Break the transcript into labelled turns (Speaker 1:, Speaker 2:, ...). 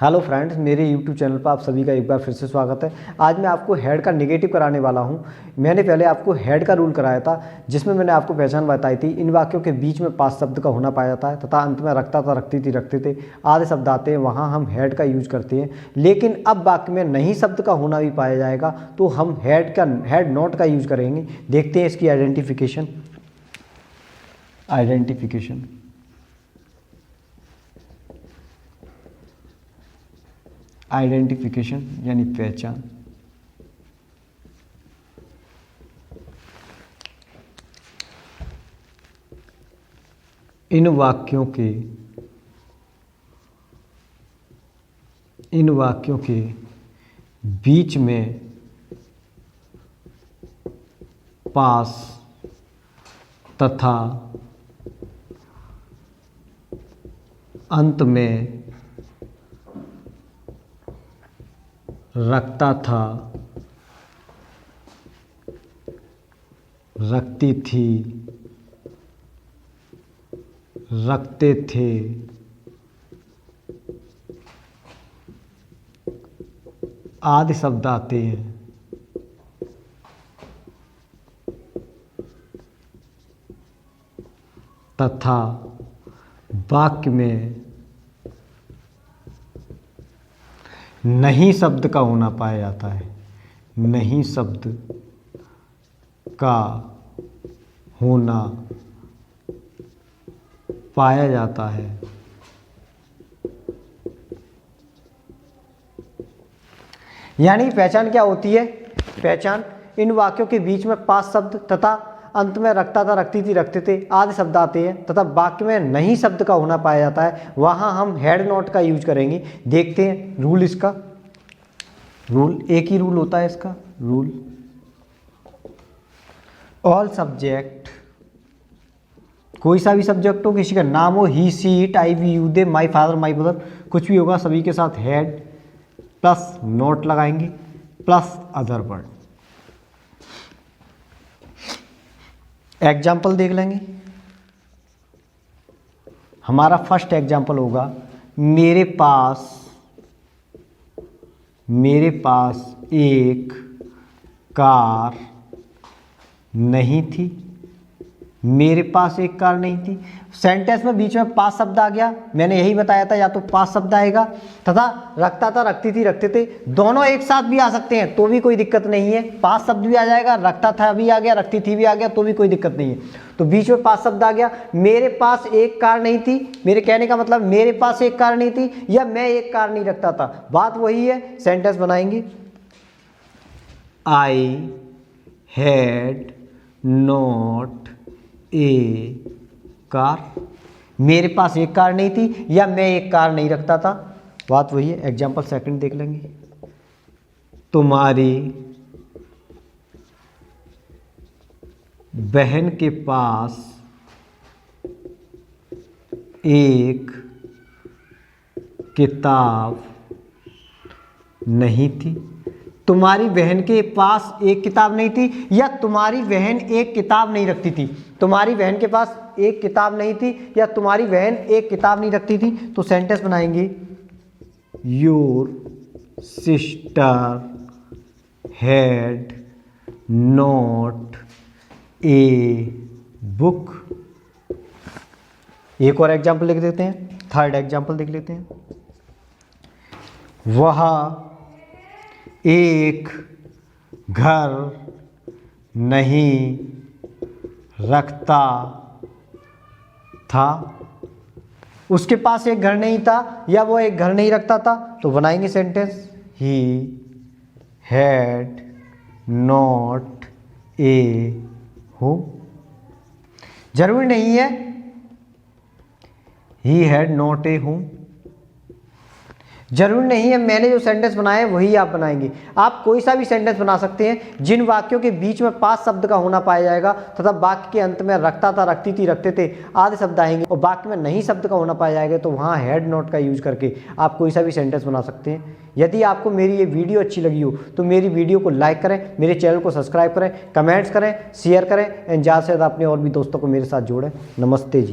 Speaker 1: Hello friends, मेरे YouTube channel पर आप सभी का एक बार फिर से स्वागत है। आज मैं आपको हेड का नेगेटिव कराने वाला हूं। मैंने पहले आपको हेड का रूल कराया था, जिसमें मैंने आपको पहचान बताई थी। इन वाक्यों के बीच में 5 शब्द का होना पाया जाता है तथा अंत में रखता था, रखती थी, रखते थे आधे शब्द आते हैं, वहाँ हम हेड का यूज करते हैं। लेकिन अब वाक्य में नहीं शब्द का होना भी पाया जाएगा तो हम हेड नॉट का यूज करेंगे। देखते हैं इसकी आइडेंटिफिकेशन यानी पहचान। इन वाक्यों के बीच में पास तथा अंत में रखता था, रखती थी, रखते थे आदि शब्द आते हैं। तथा वाक्य में नहीं शब्द का होना पाया जाता है। नहीं शब्द का होना पाया जाता है। यानी पहचान क्या होती है? पहचान इन वाक्यों के बीच में 5 शब्द तथा अंत में रखता था, रखती थी, रखते थे आदि शब्द आते हैं तथा वाक्य में नहीं शब्द का होना पाया जाता है, वहां हम हेड नॉट का यूज करेंगे। देखते हैं रूल इसका। रूल एक ही रूल होता है इसका। रूल ऑल सब्जेक्ट, कोई सा भी सब्जेक्ट हो, किसी का नाम हो, he she it I we you they my father my brother, कुछ भी होगा, सभी के साथ हेड प्लस नॉट लगाएंगे प्लस अदर वर्ड। एग्जाम्पल देख लेंगे। हमारा फर्स्ट एग्जाम्पल होगा, मेरे पास एक कार नहीं थी। मेरे पास एक कार नहीं थी। सेंटेंस में बीच में 5 शब्द आ गया, मैंने यही बताया था, या तो 5 शब्द आएगा तथा रखता था, रखती थी, रखते थे, दोनों एक साथ भी आ सकते हैं तो भी कोई दिक्कत नहीं है। 5 शब्द भी आ जाएगा, रखता था भी आ गया, रखती थी भी आ गया तो भी कोई दिक्कत नहीं है। तो बीच में 5 शब्द आ गया। मेरे पास एक कार नहीं थी, मेरे कहने का मतलब मेरे पास एक कार नहीं थी या मैं एक कार नहीं रखता था, बात वही है। सेंटेंस बनाएंगे, I had not a car. मेरे पास एक कार नहीं थी या मैं एक कार नहीं रखता था, बात वही है। एग्जाम्पल सेकंड देख लेंगे। तुम्हारी बहन के पास एक किताब नहीं थी। तुम्हारी बहन के पास एक किताब नहीं थी या तुम्हारी बहन एक किताब नहीं रखती थी। तुम्हारी बहन के पास एक किताब नहीं थी या तुम्हारी बहन एक किताब नहीं रखती थी। तो सेंटेंस बनाएंगे, your sister had not a book. एक और एग्जाम्पल लिख देते हैं, थर्ड एग्जाम्पल देख लेते हैं। वह एक घर नहीं रखता था। उसके पास एक घर नहीं था या वो एक घर नहीं रखता था। तो बनाएंगे sentence, he had not a home. जरूरी नहीं है he had not a home, जरूरी नहीं है मैंने जो सेंटेंस बनाया है वही आप बनाएंगे। आप कोई सा भी सेंटेंस बना सकते हैं जिन वाक्यों के बीच में 5 शब्द का होना पाया जाएगा तथा वाक्य के अंत में रखता था, रखती थी, रखते थे आधे शब्द आएंगे और वाक्य में नहीं शब्द का होना पाया जाएगा तो वहाँ हेड नॉट का यूज करके आप कोई सा भी सेंटेंस बना सकते हैं। यदि आपको मेरी ये वीडियो अच्छी लगी हो तो मेरी वीडियो को लाइक करें, मेरे चैनल को सब्सक्राइब करें, कमेंट्स करें, शेयर करें एंड ज़्यादा से ज़्यादा अपने और भी दोस्तों को मेरे साथ जोड़ें। नमस्ते जी।